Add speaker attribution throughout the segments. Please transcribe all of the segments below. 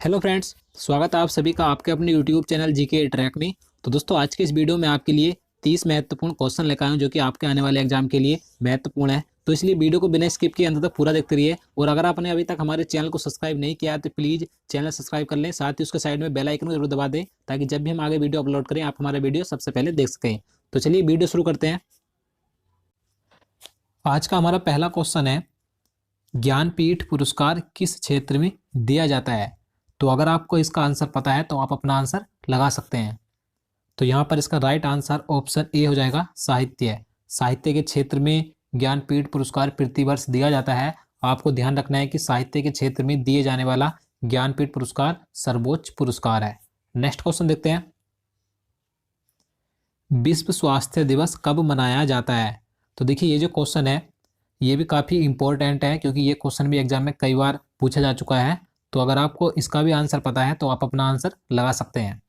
Speaker 1: Hello friends, स्वागत है आप सभी का आपके अपने यूट्यूब चैनल जीके ट्रैक में। तो दोस्तों, आज के इस वीडियो में आपके लिए 30 महत्वपूर्ण क्वेश्चन लेकर आया हूं जो कि आपके आने वाले एग्जाम के लिए महत्वपूर्ण है। तो इसलिए वीडियो को बिना स्किप किए अंत तक पूरा देखते रहिए। और अगर आपने अभी तक हमारे चैनल को सब्सक्राइब नहीं किया है तो प्लीज़ चैनल सब्सक्राइब कर लें, साथ ही उसके साइड में बेल आइकन को जरूर दबा दें ताकि जब भी हम आगे वीडियो अपलोड करें आप हमारे वीडियो सबसे पहले देख सकें। तो चलिए वीडियो शुरू करते हैं। आज का हमारा पहला क्वेश्चन है, ज्ञानपीठ पुरस्कार किस क्षेत्र में दिया जाता है? तो अगर आपको इसका आंसर पता है तो आप अपना आंसर लगा सकते हैं। तो यहाँ पर इसका राइट आंसर ऑप्शन ए हो जाएगा, साहित्य। साहित्य के क्षेत्र में ज्ञानपीठ पुरस्कार प्रतिवर्ष दिया जाता है। आपको ध्यान रखना है कि साहित्य के क्षेत्र में दिए जाने वाला ज्ञानपीठ पुरस्कार सर्वोच्च पुरस्कार है। नेक्स्ट क्वेश्चन देखते हैं, विश्व स्वास्थ्य दिवस कब मनाया जाता है? तो देखिए, ये जो क्वेश्चन है ये भी काफ़ी इंपॉर्टेंट है क्योंकि ये क्वेश्चन भी एग्जाम में कई बार पूछा जा चुका है। तो अगर आपको इसका भी आंसर पता है तो आप अपना आंसर लगा सकते हैं।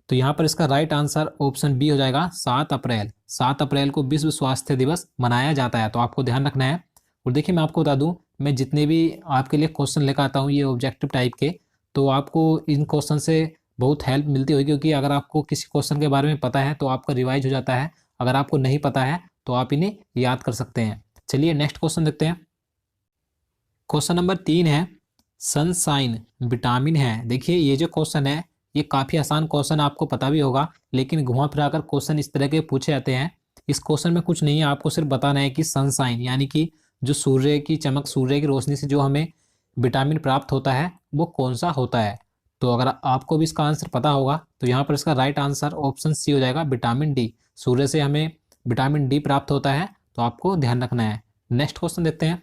Speaker 1: तो यहाँ पर इसका राइट आंसर ऑप्शन बी हो जाएगा, 7 अप्रैल। 7 अप्रैल को विश्व स्वास्थ्य दिवस मनाया जाता है, तो आपको ध्यान रखना है। और देखिए, मैं आपको बता दूं, मैं जितने भी आपके लिए क्वेश्चन लेकर आता हूँ ये ऑब्जेक्टिव टाइप के, तो आपको इन क्वेश्चन से बहुत हेल्प मिलती होगी क्योंकि अगर आपको किसी क्वेश्चन के बारे में पता है तो आपका रिवाइज हो जाता है। अगर आपको नहीं पता है तो आप इन्हें याद कर सकते हैं। चलिए नेक्स्ट क्वेश्चन देखते हैं। क्वेश्चन नंबर 3 है, सनशाइन विटामिन है। देखिए, ये जो क्वेश्चन है ये काफ़ी आसान क्वेश्चन, आपको पता भी होगा, लेकिन घुमा फिराकर क्वेश्चन इस तरह के पूछे जाते हैं। इस क्वेश्चन में कुछ नहीं है, आपको सिर्फ बताना है कि सनशाइन यानी कि जो सूर्य की चमक, सूर्य की रोशनी से जो हमें विटामिन प्राप्त होता है वो कौन सा होता है। तो अगर आपको भी इसका आंसर पता होगा तो यहाँ पर इसका राइट आंसर ऑप्शन सी हो जाएगा, विटामिन डी। सूर्य से हमें विटामिन डी प्राप्त होता है, तो आपको ध्यान रखना है। नेक्स्ट क्वेश्चन देखते हैं,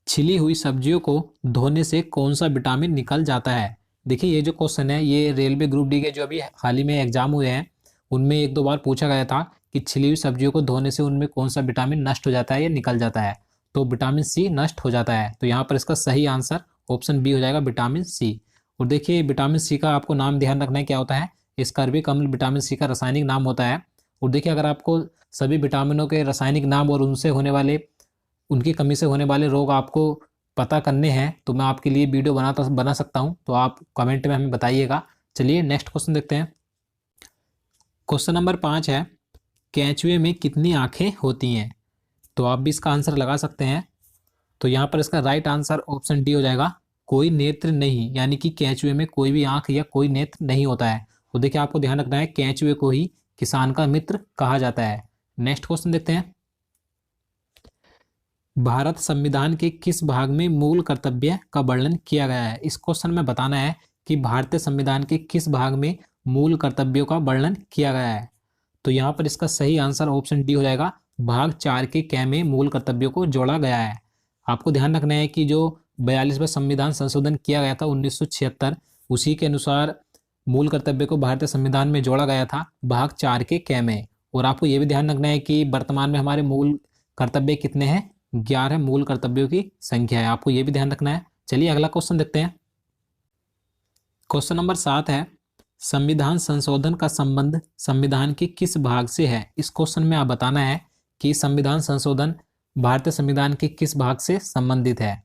Speaker 1: छिली हुई सब्जियों को धोने से कौन सा विटामिन निकल जाता है? देखिए, ये जो क्वेश्चन है ये रेलवे ग्रुप डी के जो अभी हाल ही में एग्जाम हुए हैं उनमें एक दो बार पूछा गया था कि छिली हुई सब्जियों को धोने से उनमें कौन सा विटामिन नष्ट हो जाता है या निकल जाता है। तो विटामिन सी नष्ट हो जाता है, तो यहाँ पर इसका सही आंसर ऑप्शन बी हो जाएगा, विटामिन सी। और देखिए, विटामिन सी का आपको नाम ध्यान रखना है क्या होता है, स्कर्विक अम्ल विटामिन सी का रासायनिक नाम होता है। और देखिए, अगर आपको सभी विटामिनों के रासायनिक नाम और उनकी कमी से होने वाले रोग आपको पता करने हैं तो मैं आपके लिए वीडियो बना सकता हूं, तो आप कमेंट में हमें बताइएगा। चलिए नेक्स्ट क्वेश्चन देखते हैं। क्वेश्चन नंबर 5 है, केंचुए में कितनी आंखें होती हैं? तो आप भी इसका आंसर लगा सकते हैं। तो यहाँ पर इसका राइट आंसर ऑप्शन डी हो जाएगा, कोई नेत्र नहीं, यानी कि केंचुए में कोई भी आंख या कोई नेत्र नहीं होता है। तो देखिए, आपको ध्यान रखना है, केंचुए को ही किसान का मित्र कहा जाता है। नेक्स्ट क्वेश्चन देखते हैं, भारत संविधान के किस भाग में मूल कर्तव्य का वर्णन किया गया है? इस क्वेश्चन में बताना है कि भारतीय संविधान के किस भाग में मूल कर्तव्यों का वर्णन किया गया है। तो यहाँ पर इसका सही आंसर ऑप्शन डी हो जाएगा, भाग 4 के कै में मूल कर्तव्यों को जोड़ा गया है। आपको ध्यान रखना है कि जो 42वां संविधान संशोधन किया गया था 1976, उसी के अनुसार मूल कर्तव्य को भारतीय संविधान में जोड़ा गया था भाग 4 के कै में। और आपको ये भी ध्यान रखना है कि वर्तमान में हमारे मूल कर्तव्य कितने हैं, 11 मूल कर्तव्यों की संख्या है, आपको यह भी ध्यान रखना है। चलिए अगला क्वेश्चन देखते हैं। क्वेश्चन नंबर 7 है, संविधान संशोधन का संबंध संविधान के किस भाग से है? इस क्वेश्चन में आप बताना है कि संविधान संशोधन भारतीय संविधान के किस भाग से संबंधित है।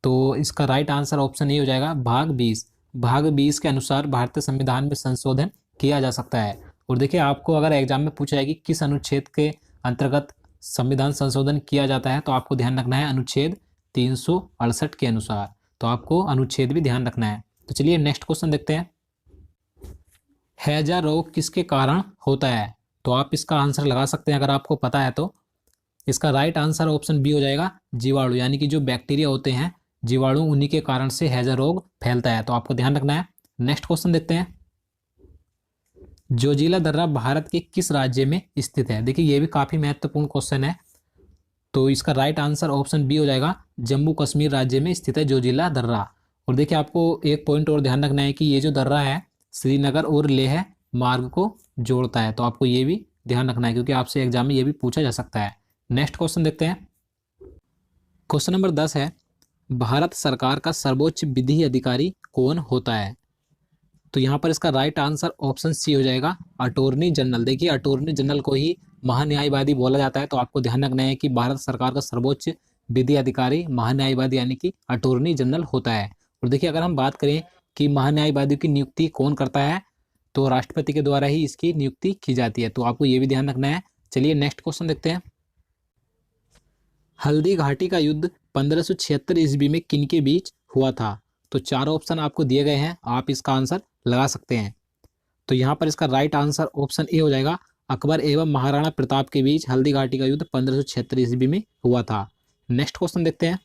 Speaker 1: तो इसका राइट आंसर ऑप्शन ए हो जाएगा, भाग 20। भाग 20 के अनुसार भारतीय संविधान में संशोधन किया जा सकता है। और देखिए, आपको अगर एग्जाम में पूछा जाए कि किस अनुच्छेद के अंतर्गत संविधान संशोधन किया जाता है तो आपको ध्यान रखना है अनुच्छेद 368 के अनुसार। तो आपको अनुच्छेद भी ध्यान रखना है। तो चलिए नेक्स्ट क्वेश्चन देखते हैं, हैजा रोग किसके कारण होता है? तो आप इसका आंसर लगा सकते हैं अगर आपको पता है तो। इसका राइट आंसर ऑप्शन बी हो जाएगा, जीवाणु, यानी कि जो बैक्टीरिया होते हैं जीवाणु, उन्हीं के कारण से हैजा रोग फैलता है, तो आपको ध्यान रखना है। नेक्स्ट क्वेश्चन देखते हैं, जोजिला दर्रा भारत के किस राज्य में स्थित है? देखिए, ये भी काफी महत्वपूर्ण क्वेश्चन है। तो इसका राइट आंसर ऑप्शन बी हो जाएगा, जम्मू कश्मीर राज्य में स्थित है जोजिला दर्रा। और देखिए, आपको एक पॉइंट और ध्यान रखना है कि ये जो दर्रा है श्रीनगर और लेह मार्ग को जोड़ता है, तो आपको ये भी ध्यान रखना है क्योंकि आपसे एग्जाम में ये भी पूछा जा सकता है। नेक्स्ट क्वेश्चन देखते हैं। क्वेश्चन नंबर 10 है, भारत सरकार का सर्वोच्च विधि अधिकारी कौन होता है? तो यहाँ पर इसका राइट आंसर ऑप्शन सी हो जाएगा, अटॉर्नी जनरल। देखिए, अटॉर्नी जनरल को ही महान्यायवादी बोला जाता है, तो आपको ध्यान रखना है कि भारत सरकार का सर्वोच्च विधि अधिकारी महान्यायवादी यानी कि अटॉर्नी जनरल होता है। और देखिए अगर हम बात करें कि महान्यायवादी की नियुक्ति कौन करता है, तो राष्ट्रपति के द्वारा ही इसकी नियुक्ति की जाती है, तो आपको ये भी ध्यान रखना है। चलिए नेक्स्ट क्वेश्चन देखते हैं। हल्दी घाटी का युद्ध 1576 ईस्वी में किन के बीच हुआ था? तो चार ऑप्शन आपको दिए गए हैं, आप इसका आंसर लगा सकते हैं। तो यहाँ पर इसका राइट आंसर ऑप्शन ए हो जाएगा, अकबर एवं महाराणा प्रताप के बीच हल्दी घाटी का युद्ध 1576 ईस्वी में हुआ था। नेक्स्ट क्वेश्चन देखते हैं।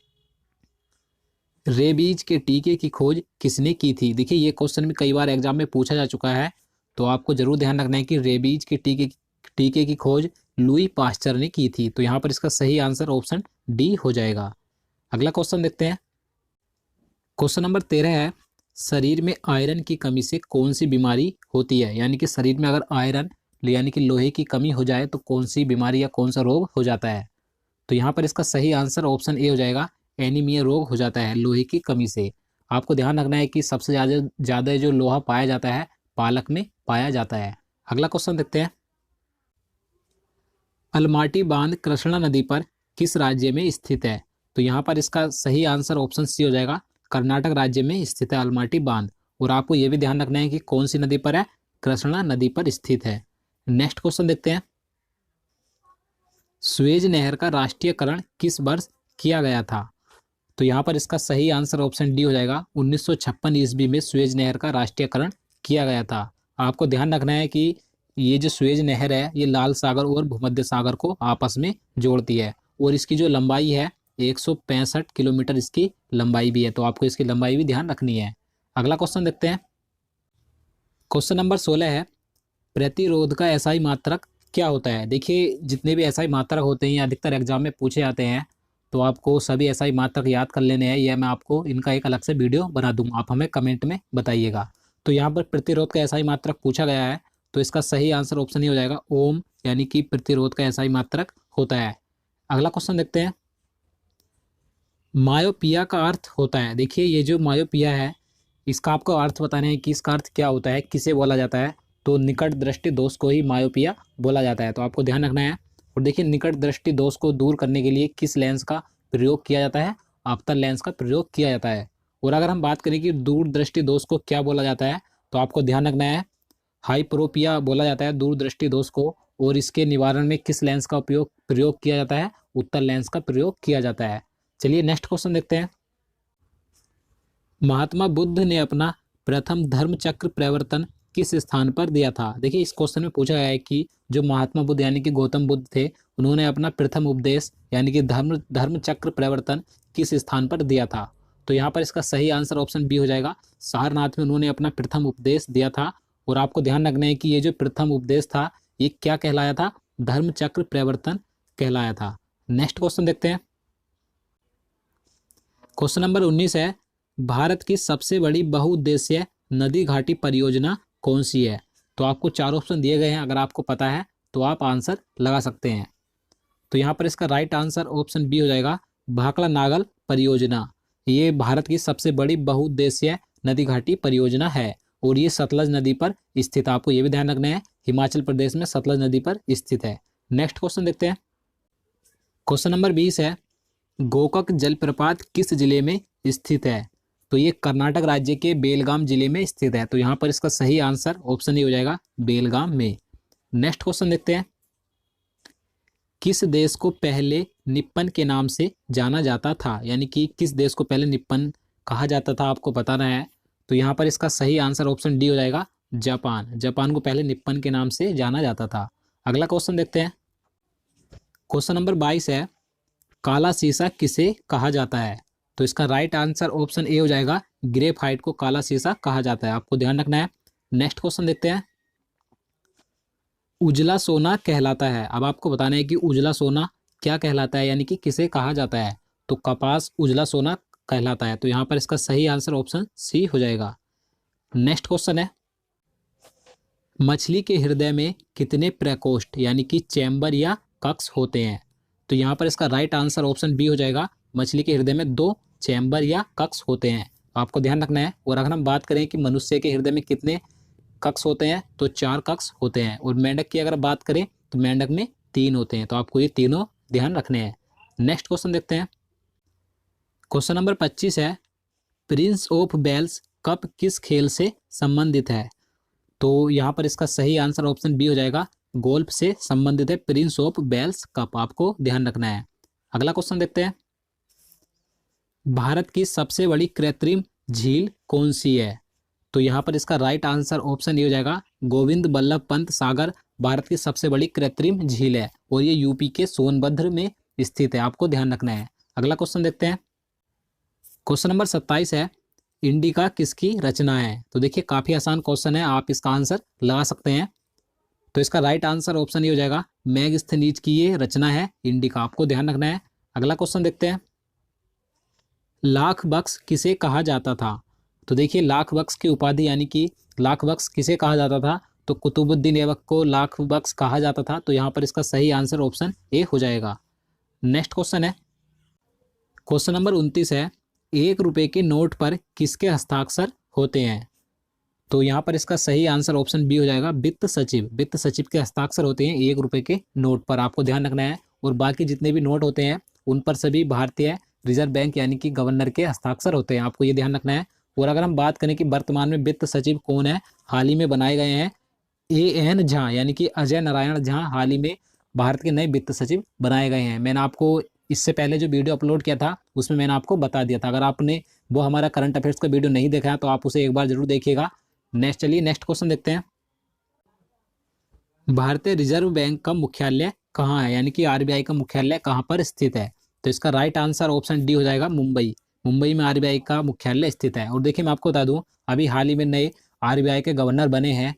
Speaker 1: रेबीज के टीके की खोज किसने की थी? देखिए ये क्वेश्चन भी कई बार एग्जाम में पूछा जा चुका है, तो आपको जरूर ध्यान रखना है कि रेबीज के टीके की खोज लुई पास्चर ने की थी। तो यहाँ पर इसका सही आंसर ऑप्शन डी हो जाएगा। अगला क्वेश्चन देखते हैं। क्वेश्चन नंबर 13 है, शरीर में आयरन की कमी से कौन सी बीमारी होती है? यानी कि शरीर में अगर आयरन यानी कि लोहे की कमी हो जाए तो कौन सी बीमारी या कौन सा रोग हो जाता है? तो यहाँ पर इसका सही आंसर ऑप्शन ए हो जाएगा, एनीमिया रोग हो जाता है लोहे की कमी से। आपको ध्यान रखना है कि सबसे ज़्यादा जो लोहा पाया जाता है पालक में पाया जाता है। अगला क्वेश्चन देखते हैं। अलमाटी बांध कृष्णा नदी पर किस राज्य में स्थित है? तो यहाँ पर इसका सही आंसर ऑप्शन सी हो जाएगा, कर्नाटक राज्य में स्थित है अलमाटी बांध। और आपको यह भी ध्यान रखना है कि कौन सी नदी पर है, कृष्णा नदी पर स्थित है। नेक्स्ट क्वेश्चन देखते हैं। सुएज नहर का राष्ट्रीयकरण किस वर्ष किया गया था? तो यहाँ पर इसका सही आंसर ऑप्शन डी हो जाएगा, 1956 ईस्वी में सुएज नहर का राष्ट्रीयकरण किया गया था। आपको ध्यान रखना है कि ये जो सुएज नहर है ये लाल सागर और भूमध्य सागर को आपस में जोड़ती है, और इसकी जो लंबाई है 165 किलोमीटर इसकी लंबाई भी है, तो आपको इसकी लंबाई भी ध्यान रखनी है। अगला क्वेश्चन देखते हैं। क्वेश्चन नंबर 16 है, प्रतिरोध का एसआई मात्रक क्या होता है? देखिए जितने भी एसआई मात्रक होते हैं अधिकतर एग्जाम में पूछे जाते हैं, तो आपको सभी एसआई मात्रक याद कर लेने हैं, यह मैं आपको इनका एक अलग से वीडियो बना दूंगा, आप हमें कमेंट में बताइएगा। तो यहाँ पर प्रतिरोध का एसआई मात्रक पूछा गया है, तो इसका सही आंसर ऑप्शन ही हो जाएगा ओम, यानी कि प्रतिरोध का एसआई मात्रक होता है। अगला क्वेश्चन देखते हैं। मायोपिया का अर्थ होता है, देखिए ये जो मायोपिया है इसका आपको अर्थ बताना है कि इसका अर्थ क्या होता है, किसे बोला जाता है? तो निकट दृष्टि दोष को ही मायोपिया बोला जाता है, तो आपको ध्यान रखना है। और देखिए निकट दृष्टि दोष को दूर करने के लिए किस लेंस का प्रयोग किया जाता है? अवतल लेंस का प्रयोग किया जाता है। और अगर हम बात करें कि दूर दृष्टि दोष को क्या बोला जाता है, तो आपको ध्यान रखना है हाइपरोपिया बोला जाता है दूर दृष्टि दोष को। और इसके निवारण में किस लेंस का प्रयोग किया जाता है? उत्तल लेंस का प्रयोग किया जाता है। चलिए नेक्स्ट क्वेश्चन देखते हैं। महात्मा बुद्ध ने अपना प्रथम धर्म चक्र प्रवर्तन किस स्थान पर दिया था? देखिए इस क्वेश्चन में पूछा गया है कि जो महात्मा बुद्ध यानी कि गौतम बुद्ध थे, उन्होंने अपना प्रथम उपदेश यानी कि धर्म चक्र प्रवर्तन किस स्थान पर दिया था? तो यहाँ पर इसका सही आंसर ऑप्शन बी हो जाएगा, सारनाथ में उन्होंने अपना प्रथम उपदेश दिया था। और आपको ध्यान रखना है कि ये जो प्रथम उपदेश था ये क्या कहलाया था? धर्म चक्र प्रवर्तन कहलाया था। नेक्स्ट क्वेश्चन देखते हैं। क्वेश्चन नंबर 19 है, भारत की सबसे बड़ी बहुउद्देशीय नदी घाटी परियोजना कौन सी है? तो आपको चार ऑप्शन दिए गए हैं, अगर आपको पता है तो आप आंसर लगा सकते हैं। तो यहाँ पर इसका राइट आंसर ऑप्शन बी हो जाएगा, भाखड़ा नागल परियोजना। ये भारत की सबसे बड़ी बहुउद्देशीय नदी घाटी परियोजना है और ये सतलज नदी पर स्थित है। आपको ये भी ध्यान रखना है, हिमाचल प्रदेश में सतलज नदी पर स्थित है। नेक्स्ट क्वेश्चन देखते हैं। क्वेश्चन नंबर 20 है, गोकक जलप्रपात किस जिले में स्थित है? तो ये कर्नाटक राज्य के बेलगाम जिले में स्थित है, तो यहाँ पर इसका सही आंसर ऑप्शन ही हो जाएगा, बेलगाम में। नेक्स्ट क्वेश्चन देखते हैं। किस देश को पहले निप्पन के नाम से जाना जाता था? यानी कि किस देश को पहले निप्पन कहा जाता था, आपको बताना है। तो यहाँ पर इसका सही आंसर ऑप्शन डी हो जाएगा, जापान। जापान को पहले निप्पन के नाम से जाना जाता था। अगला क्वेश्चन देखते हैं। क्वेश्चन नंबर 22 है, काला शीशा किसे कहा जाता है? तो इसका राइट आंसर ऑप्शन ए हो जाएगा, ग्रेफाइट को काला शीशा कहा जाता है, आपको ध्यान रखना है। नेक्स्ट क्वेश्चन देखते हैं। उजला सोना कहलाता है, अब आपको बताना है कि उजला सोना क्या कहलाता है, यानी कि किसे कहा जाता है? तो कपास उजला सोना कहलाता है, तो यहाँ पर इसका सही आंसर ऑप्शन सी हो जाएगा। नेक्स्ट क्वेश्चन है, मछली के हृदय में कितने प्रकोष्ठ यानी कि चैम्बर या कक्ष होते हैं? तो यहाँ पर इसका राइट आंसर ऑप्शन बी हो जाएगा, मछली के हृदय में 2 चैम्बर या कक्ष होते हैं, आपको ध्यान रखना है। और अगर हम बात करें कि मनुष्य के हृदय में कितने कक्ष होते हैं, तो 4 कक्ष होते हैं। और मेंढक की अगर बात करें तो मेंढक में 3 होते हैं, तो आपको ये तीनों ध्यान रखने हैं। नेक्स्ट क्वेश्चन देखते हैं। क्वेश्चन नंबर 25 है, प्रिंस ऑफ वेल्स कप किस खेल से संबंधित है? तो यहाँ पर इसका सही आंसर ऑप्शन बी हो जाएगा, गोल्फ से संबंधित है प्रिंस ऑफ वेल्स कप, आपको ध्यान रखना है। अगला क्वेश्चन देखते हैं, भारत की सबसे बड़ी कृत्रिम झील कौन सी है? तो यहाँ पर इसका राइट आंसर ऑप्शन ये हो जाएगा, गोविंद बल्लभ पंत सागर भारत की सबसे बड़ी कृत्रिम झील है और ये यूपी के सोनभद्र में स्थित है, आपको ध्यान रखना है। अगला क्वेश्चन देखते हैं, क्वेश्चन नंबर 27 है, इंडिका किसकी रचना है? तो देखिए काफी आसान क्वेश्चन है, आप इसका आंसर लगा सकते हैं। तो इसका राइट आंसर ऑप्शन ये हो जाएगा, मैगस्थनीज की ये रचना है इंडिका, आपको ध्यान रखना है। अगला क्वेश्चन देखते हैं, लाख बक्स किसे कहा जाता था? तो देखिए लाख बक्स की उपाधि यानी कि लाख बक्स किसे कहा जाता था? तो कुतुबुद्दीन ऐबक को लाख बक्स कहा जाता था, तो यहाँ पर इसका सही आंसर ऑप्शन ए हो जाएगा। नेक्स्ट क्वेश्चन है, क्वेश्चन नंबर 29 है, 1 रुपए के नोट पर किसके हस्ताक्षर होते हैं? तो यहाँ पर इसका सही आंसर ऑप्शन बी हो जाएगा, वित्त सचिव, वित्त सचिव के हस्ताक्षर होते हैं 1 रुपए के नोट पर, आपको ध्यान रखना है। और बाकी जितने भी नोट होते हैं उन पर सभी भारतीय रिजर्व बैंक यानी कि गवर्नर के हस्ताक्षर होते हैं, आपको ये ध्यान रखना है। और अगर हम बात करें कि वर्तमान में वित्त सचिव कौन है, हाल ही में बनाए गए हैं AN झा यानी कि अजय नारायण झा, हाल ही में भारत के नए वित्त सचिव बनाए गए हैं। मैंने आपको इससे पहले जो वीडियो अपलोड किया था उसमें मैंने आपको बता दिया था, अगर आपने वो हमारा करंट अफेयर्स का वीडियो नहीं देखा है तो आप उसे एक बार जरूर देखिएगा। चलिए नेक्स्ट क्वेश्चन देखते हैं, भारतीय रिजर्व बैंक का मुख्यालय कहाँ है, यानी कि RBI का मुख्यालय कहाँ पर स्थित है? तो इसका राइट आंसर ऑप्शन डी हो जाएगा, मुंबई, मुंबई में RBI का मुख्यालय स्थित है। और देखिए मैं आपको बता दूं, अभी हाल ही में नए RBI के गवर्नर बने हैं।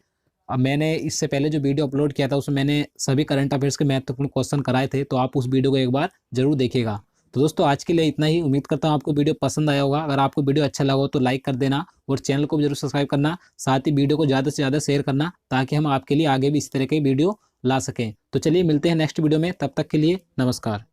Speaker 1: अब मैंने इससे पहले जो वीडियो अपलोड किया था उसमें मैंने सभी करंट अफेयर्स के महत्वपूर्ण क्वेश्चन कराए थे, तो आप उस वीडियो को एक बार जरूर देखिएगा। तो दोस्तों आज के लिए इतना ही, उम्मीद करता हूँ आपको वीडियो पसंद आया होगा। अगर आपको वीडियो अच्छा लगा हो तो लाइक कर देना और चैनल को भी जरूर सब्सक्राइब करना, साथ ही वीडियो को ज़्यादा से ज़्यादा शेयर करना ताकि हम आपके लिए आगे भी इस तरह के वीडियो ला सकें। तो चलिए मिलते हैं नेक्स्ट वीडियो में, तब तक के लिए नमस्कार।